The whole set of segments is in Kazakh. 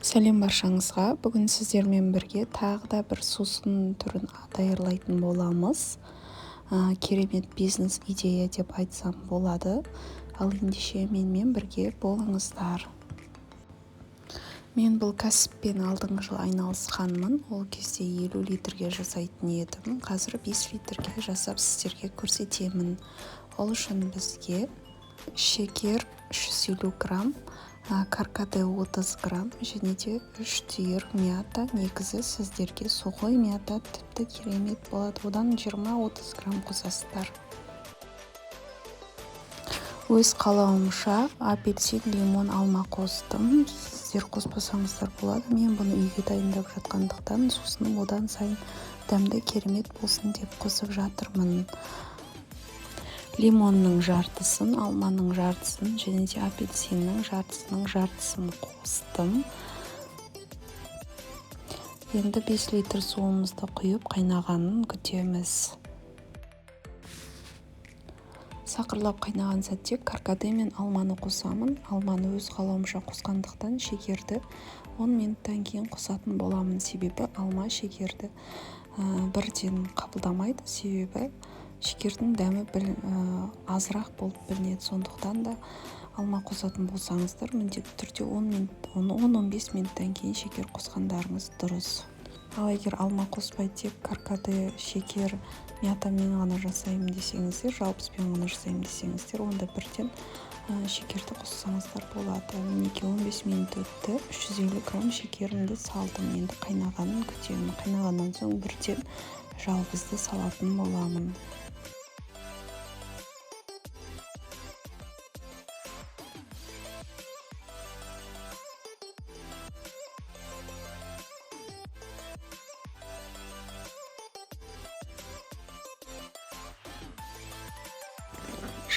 Сәлем баршаңызға. Бүгін сіздермен бірге тағы да бір сусын түрін даярлайтын боламыз. Керемет бизнес идея деп айтсам болады. Ал ендеше менімен бірге болыңыздар. Мен бұл кәсіппен алдыңғы жылы айналысқанмын. Ол кезде 50 литрге жасайтын едім. Қазір 5 литрге жасап сіздерге көрсетемін. Ол үшін бізге шекер 350 грамм, каркаде 30 грамм және де 3 түйір мята. Негізі сіздерге сухой мята тіпті керемет болады. Одан 20-30 грамм қосасыздар. Өз қалауымша апельсин, лимон, алма қостым. Сіздер қоспасаңыздар болады. Мен бұны үйге дайындап жатқандықтан сусыным одан сайын дәмді керемет болсын деп қосып жатырмын. Лимонның жартысын, алманың жартысын және де апельсиннің жартысын қостым. Енді 5 литр суымызды құйып қайнағанын күтеміз. Сақырлап қайнаған сәтте каркаде мен алманы қосамын. Алманы өз қалауымша қосқандықтан шекерді 10 минуттан кейін қосатын боламын. Себебі алма шекерді бірден қабылдамайды. Себебі шекердің дәмі азырақ болып білінеді. Сондықтан да алма қосатын болсаңыздар, міндетті түрде 10-15 минуттан кейін шекер қосқандарыңыз дұрыс. Ал егер алма қоспай тек каркаде, шекер, мятамен ғана жасаймын десеңіздер, жалпыспен ғана жасаймын десеңіздер, онда бірден шекерді қоссаңыздар болады. Мінеки 15 минут өтті. 350 грамм шекерімді салдым. Енді қайнағанын күтемін. Қайнағаннан соң бірден жалғызды салатын боламын.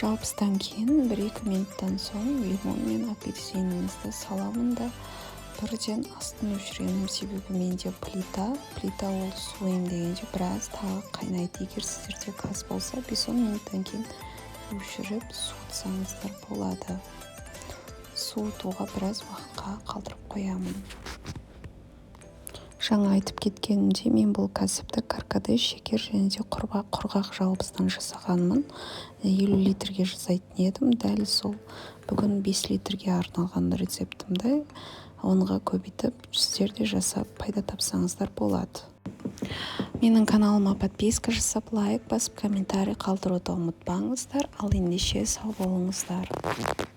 Жалпыстан кейін 1-2 минуттан соң лимон мен апельсинімізді саламын да бірден астын өшіремін. Себебі менде плита ол суым дегенде біраз тағы қайнайды. Егер сіздерде газ болса 5-10 минуттан кейін өшіріп суытсаңыздар болады. Суытуға біраз уақытқа қалдырып қоямын. Жаңа айтып кеткенімде, мен бұл кәсіпті каркаде, шекер және де құрғақ жалбыздан жасағанмын. 50 литрге жасайтын едім. Дәл сол бүгін 5 литрге арналған рецептімді онға көбейтіп, сіздер де жасап пайда тапсаңыздар болады. Менің каналыма подписка жасап, лайк басып, комментарий қалдыруды ұмытпаңыздар. Ал ендеше сау болыңыздар.